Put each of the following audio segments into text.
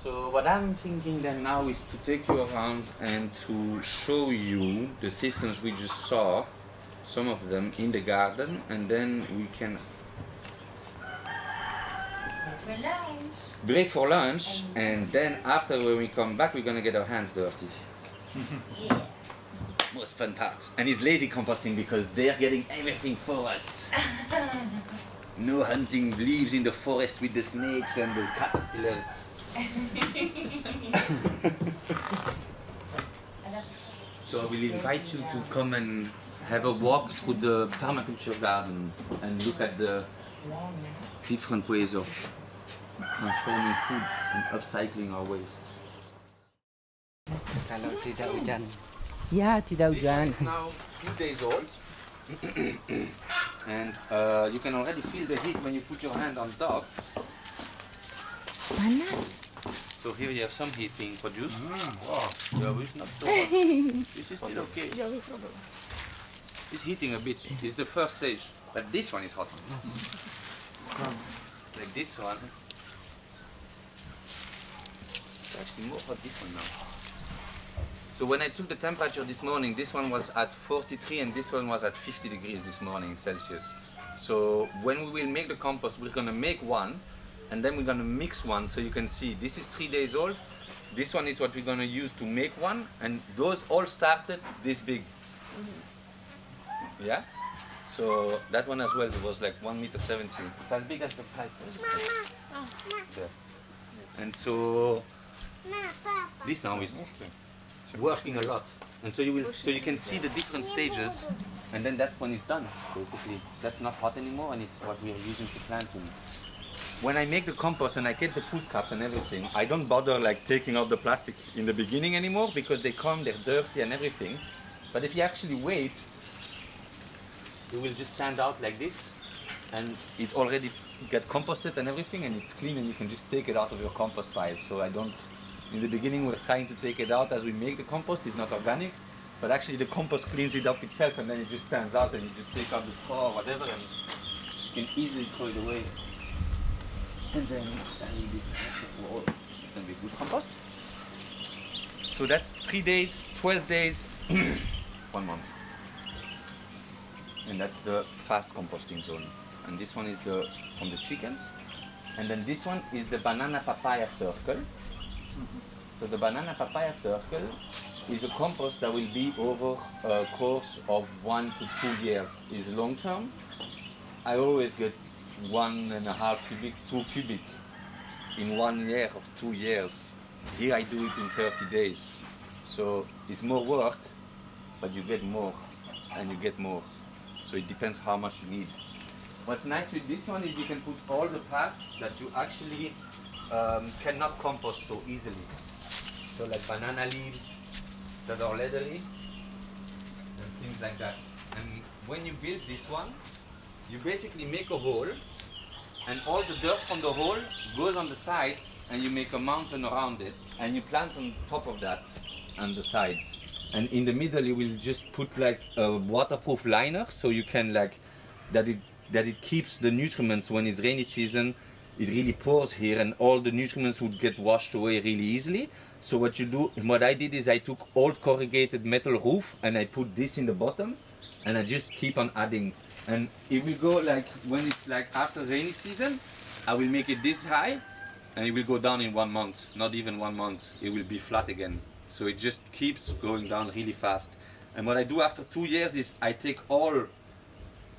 So what I'm thinking then now is to take you around and to show you the systems we just saw, some of them in the garden, and then we can break for lunch, and then after when we come back we're gonna get our hands dirty. Yeah. Most fun part. And it's lazy composting because they're getting everything for us. No hunting leaves in the forest with the snakes and the caterpillars. So I will invite you to come and have a walk through the permaculture garden and look at the different ways of transforming food and upcycling our waste. Kalau tidak hujan. Ya, tidak This one hujan. is now 2 days old. And you can already feel the heat when you put your hand on top. Panas. So here you have some heat being produced. Wow, yeah, it's not so hot. This is still okay. It's heating a bit. It's the first stage, but this one is hot. Like this one. It's actually more hot this one now. So when I took the temperature this morning, this one was at 43 and this one was at 50 degrees this morning Celsius. So when we will make the compost, we're gonna make one and then we're gonna mix one, so you can see this is 3 days old. This one is what we're gonna use to make one, and those all started this big. Yeah? So that one as well was like 1.70 meters. It's as big as the pipe. There. And so this now is working a lot, and so you can see the different stages, and then that's when it's done. Basically, that's not hot anymore, and it's what we are using to planting. When I make the compost and I get the food scraps and everything, I don't bother like taking out the plastic in the beginning anymore because they come, they're dirty and everything. But if you actually wait, it will just stand out like this, and it already get composted and everything, and it's clean, and you can just take it out of your compost pile. So I don't. In the beginning, we're trying to take it out as we make the compost. It's not organic, but actually the compost cleans it up itself, and then it just stands out, and you just take out the straw or whatever, and you can easily throw it away. And then it can be good compost. So that's 3 days, 12 days, 1 month. And that's the fast composting zone. And this one is the from the chickens. And then this one is the banana papaya circle. So the banana papaya circle is a compost that will be over a course of 1 to 2 years. Is long term. I always get 1.5 cubic, 2 cubic in 1 year or 2 years. Here I do it in 30 days. So it's more work, but you get more and you get more. So it depends how much you need. What's nice with this one is you can put all the parts that you actually cannot compost so easily. So like banana leaves that are leathery and things like that. And when you build this one, you basically make a hole, and all the dirt from the hole goes on the sides, and you make a mountain around it, and you plant on top of that on the sides. And in the middle you will just put like a waterproof liner, so you can like that it keeps the nutriments when it's rainy season. It really pours here, and all the nutriments would get washed away really easily. So what you do, what I did is I took old corrugated metal roof and I put this in the bottom, and I just keep on adding. And it will go like when it's like after rainy season, I will make it this high, and it will go down in 1 month. Not even 1 month, it will be flat again. So it just keeps going down really fast. And what I do after 2 years is I take all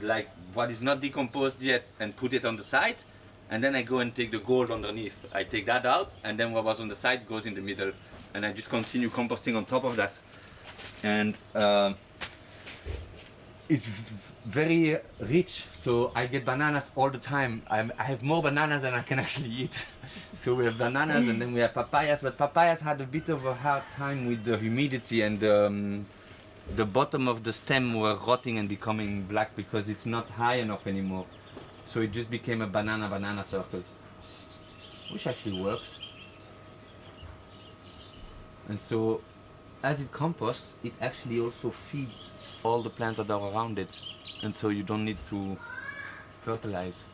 like what is not decomposed yet and put it on the side, and then I go and take the gold underneath. I take that out, and then what was on the side goes in the middle, and I just continue composting on top of that. And it's very rich, so I get bananas all the time. I have more bananas than I can actually eat. So we have bananas, and then we have papayas, but papayas had a bit of a hard time with the humidity, and the bottom of the stem were rotting and becoming black because it's not high enough anymore. So it just became a banana circle, which actually works. And so as it composts, it actually also feeds all the plants that are around it. And so you don't need to fertilize.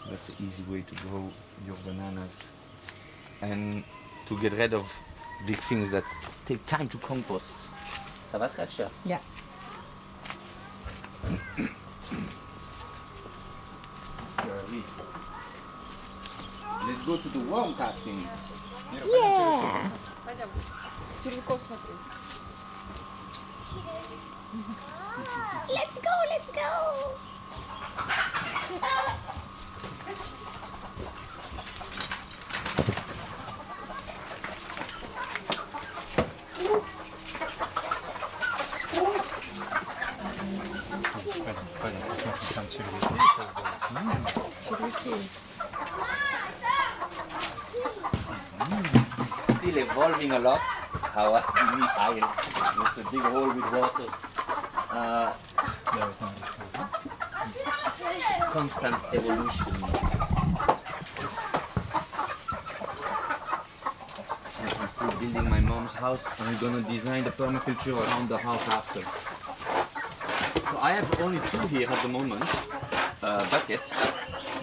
That's an easy way to grow your bananas. And to get rid of big things that take time to compost. Ça va, Scratcher? Yeah. Let's go to the worm castings. Yeah. Let's go, let's go. Still evolving a lot. How was the aisle? It's a big hole with water. Constant evolution. Since I'm still building my mom's house, I'm gonna design the permaculture around the house after. So I have only 2 here at the moment, buckets,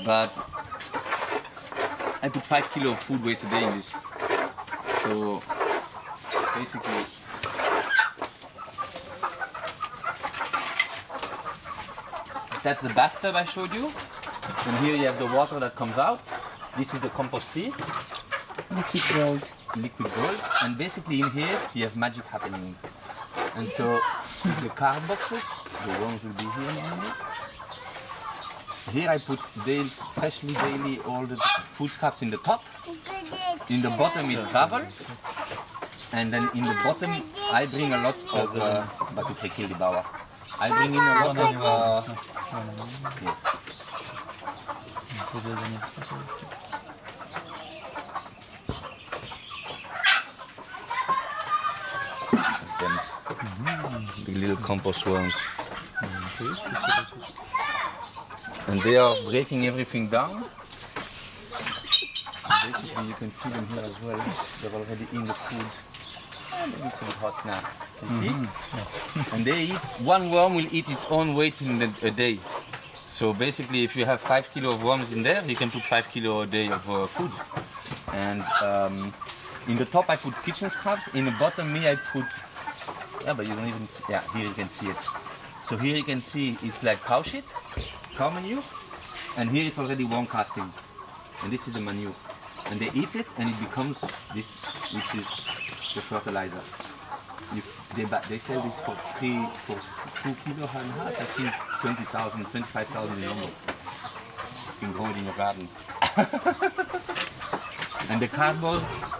but I put 5 kilo of food waste a day in this. So basically, that's the bathtub I showed you. And here you have the water that comes out. This is the compost tea. Liquid gold. Liquid gold. And basically in here you have magic happening. And so the card boxes, the worms will be here normally. Here I put freshly daily all the food scraps in the top. In the bottom is gravel. And then in the bottom I bring a lot of I bring in a lot of yeah. That's them. Big little compost worms. And they are breaking everything down. And basically you can see them here as well. They're already in the food. Maybe it's a bit hot now. You see? Yeah. And they eat, one worm will eat its own weight in a day. So basically if you have 5 kilo of worms in there, you can put 5 kilo a day of food. And in the top I put kitchen scraps, in the bottom I put, yeah, but you don't even see, yeah, here you can see it. So here you can see it's like cow shit, cow manure, and here it's already worm casting. And this is the manure. And they eat it and it becomes this, which is the fertilizer. They sell this for 2 kilo and a half, I think 20,000, 25,000 euro. You can grow it in your garden. And the cardboards,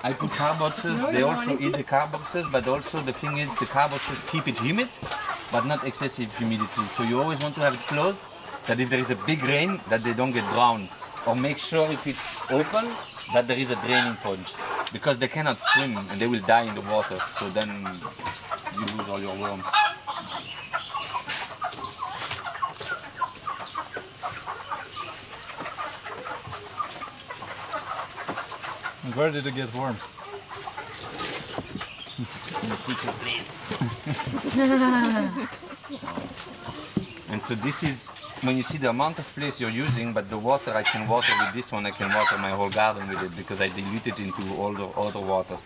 I put cardboxes, they also eat the cardboxes, but also the thing is the cardboxes keep it humid, but not excessive humidity. So you always want to have it closed, that if there is a big rain, that they don't get drowned. Or make sure if it's open, that there is a draining point. Because they cannot swim and they will die in the water, so then you lose all your worms. And where did you get worms? In the secret place. And so this is, when you see the amount of place you're using, but the water I can water with this one, I can water my whole garden with it because I dilute it into all the other water.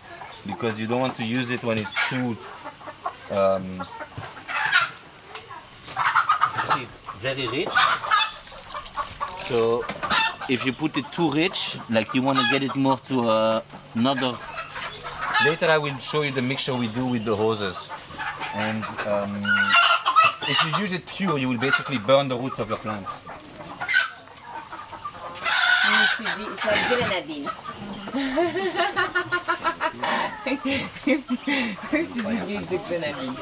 Because you don't want to use it when it's too it's very rich. So if you put it too rich, like you want to get it more to another. Later I will show you the mixture we do with the hoses. And if you use it pure, you will basically burn the roots of your plants. It's like grenadine. The grenadine.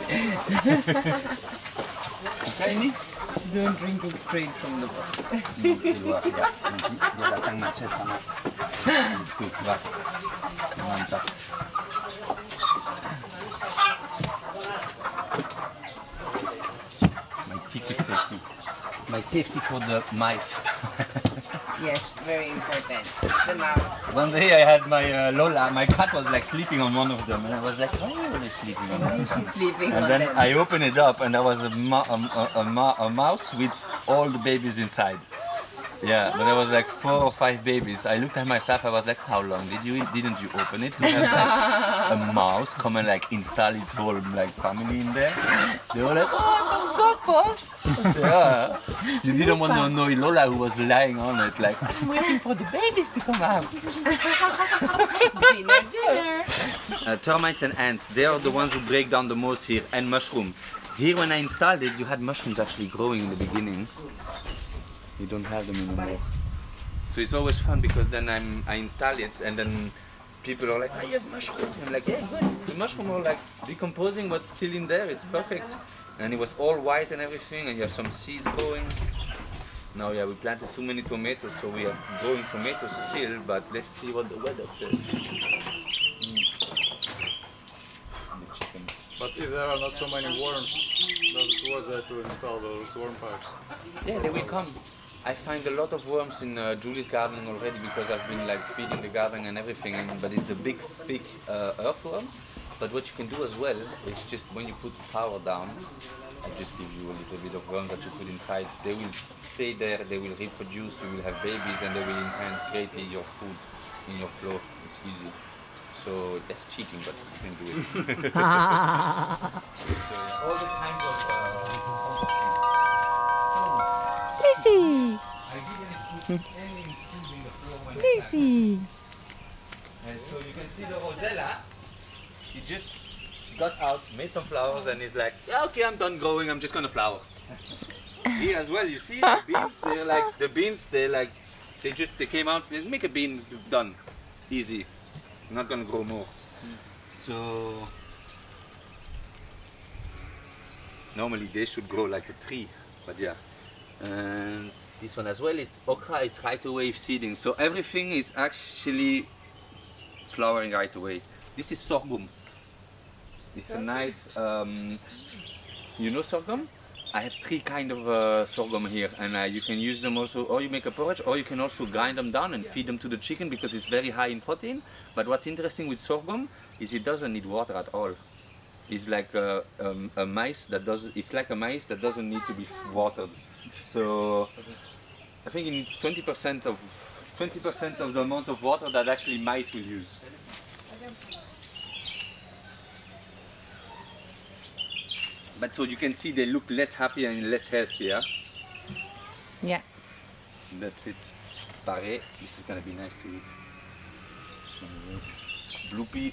Okay? Don't drink it straight from the bottle. Safety. My safety for the mice. Yes, very important. The mouse. One day I had my Lola, my cat was like sleeping on one of them, and I was like, why are you always sleeping on them? She's sleeping And on then them. I opened it up, and there was a mouse with all the babies inside. Yeah, but there was like 4 or 5 babies. I looked at myself. I was like, "How long didn't you open it to have like, a mouse come and like install its whole like family in there?" They were like, "Oh, I forgot, boss." I said, "Yeah, you didn't want to annoy Lola who was lying on it. Like, I'm waiting for the babies to come out." Dinner. Termites and ants, they are the ones who break down the most here, and mushroom. Here when I installed it, you had mushrooms actually growing in the beginning. You don't have them anymore. So it's always fun because then I install it and then people are like, "I have mushrooms." I'm like, "Yeah, good." The mushroom are like decomposing what's still in there. It's perfect. And it was all white and everything, and you have some seeds growing. Now, yeah, we planted too many tomatoes, so we are growing tomatoes still, but let's see what the weather says. The chickens. But if there are not so many worms, does it worth it to install those worm pipes? Yeah, they will come. I find a lot of worms in Julie's garden already because I've been like feeding the garden and everything, but it's a big, thick earthworms. But what you can do as well is just when you put the power down, I just give you a little bit of worms that you put inside. They will stay there, they will reproduce, you will have babies, and they will enhance greatly your food in your floor. It's easy. So that's cheating, but you can do it. So, yeah, all the kinds of Lucy! I didn't put any food in the floor when Lucy! And so you can see the rosella. He just got out, made some flowers, and he's like, "Yeah, okay, I'm done growing. I'm just gonna flower." Here as well, you see the beans. They're like the beans. They came out. They make a bean, it's done, easy. Not gonna grow more. So normally they should grow like a tree, but yeah. And this one as well is okra. It's right away seeding. So everything is actually flowering right away. This is sorghum. It's a nice, you know sorghum? I have 3 kind of sorghum here, and you can use them also, or you make a porridge, or you can also grind them down and feed them to the chicken because it's very high in protein. But what's interesting with sorghum is it doesn't need water at all. It's like a maize that it's like a maize that doesn't need to be watered. So I think it needs 20% of the amount of water that actually maize will use. But so you can see they look less happy and less healthy, yeah? Yeah. That's it. Pare, this is gonna be nice to eat. Blue pea.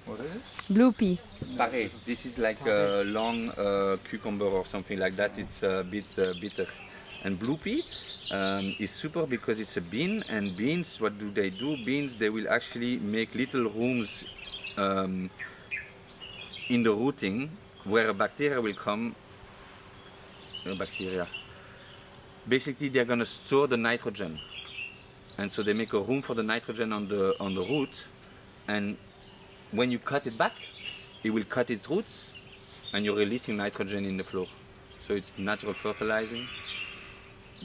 What is it? Blue pea. Pare, this is like a long cucumber or something like that. It's a bit bitter. And blue pea is super because it's a bean, and beans, what do? Beans, they will actually make little rooms in the rooting where a bacteria will come. Basically, they're gonna store the nitrogen, and so they make a room for the nitrogen on the root. And when you cut it back, it will cut its roots, and you're releasing nitrogen in the floor. So it's natural fertilizing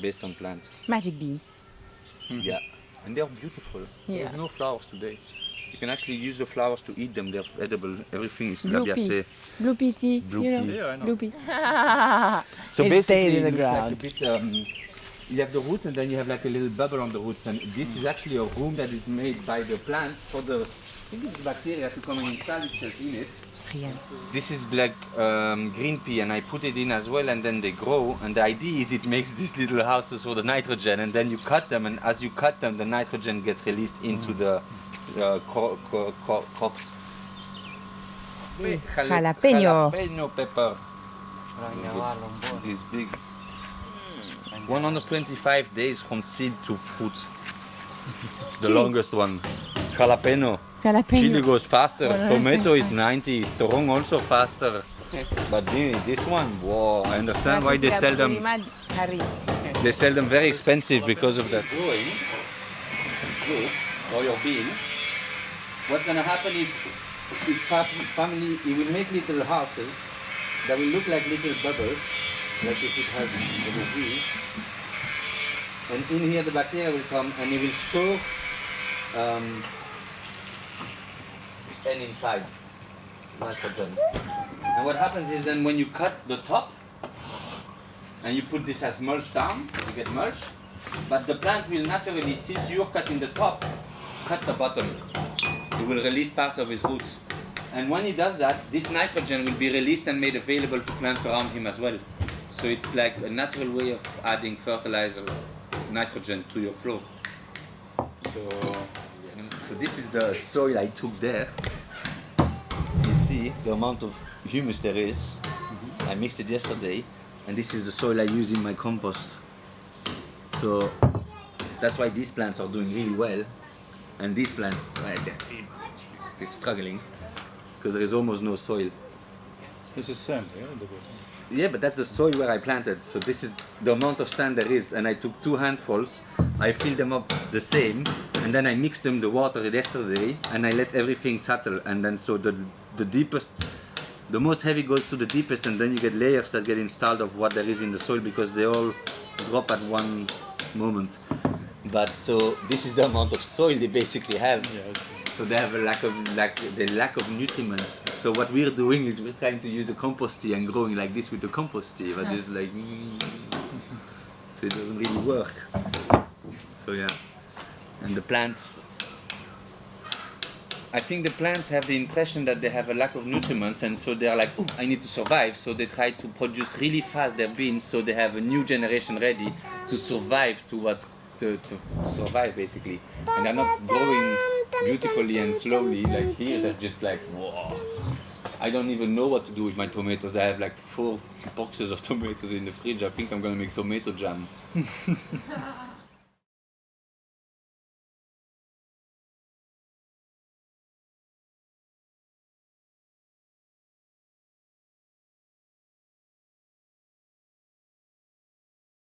based on plant. Magic beans. Yeah, and they're beautiful. Yeah. There's no flowers today. You can actually use the flowers to eat them. They're edible. Everything is Blue pea. Blue pea tea. Blue you know? pea. Yeah, I know. Blue pea. So It basically, stays in the it looks ground. like a bit, you have the roots, and then you have like a little bubble on the roots, and this is actually a room that is made by the plant for the bacteria to come and install itself in it. Rien. This is like green pea, and I put it in as well, and then they grow. And the idea is it makes these little houses for the nitrogen, and then you cut them, and as you cut them, the nitrogen gets released into the crops. Jalapeno. Jalapeno pepper. This big. 125 days from seed to fruit. The longest one. Jalapeno. Chili Jalapeno. goes faster. 125. Tomato is 90. Torong also faster. But this one, whoa! I understand why they sell them. They sell them very expensive because of that. Growing, or your bean. What's gonna happen is, family, it will make little houses that will look like little bubbles, like if it has a disease. And in here the bacteria will come and it will store N inside nitrogen. And what happens is then when you cut the top and you put this as mulch down, you get mulch, but the plant will naturally, since you're cutting the top, cut the bottom. It will release parts of his roots. And when he does that, this nitrogen will be released and made available to plants around him as well. So it's like a natural way of adding fertilizer, nitrogen to your floor. So this is the soil I took there. You see the amount of humus there is. I mixed it yesterday, and this is the soil I use in my compost. So that's why these plants are doing really well, and these plants, they're struggling because there is almost no soil. This is sand, yeah? The bottom. Yeah, but that's the soil where I planted. So this is the amount of sand there is, and I took 2 handfuls. I filled them up the same, and then I mixed them the water yesterday, and I let everything settle. And then so the deepest, the most heavy goes to the deepest, and then you get layers that get installed of what there is in the soil because they all drop at one moment. But so this is the amount of soil they basically have. Yeah, So they have a lack of nutriments. So what we're doing is we're trying to use the compost tea and growing like this with the compost tea, but it's like so it doesn't really work. So yeah, and the plants. I think the plants have the impression that they have a lack of nutriments, and so they're like, "Oh, I need to survive." So they try to produce really fast their beans, so they have a new generation ready to survive to survive basically, and they're not growing beautifully and slowly like here. They're just like, whoa, I don't even know what to do with my tomatoes. I have like 4 boxes of tomatoes in the fridge. I think I'm gonna make tomato jam.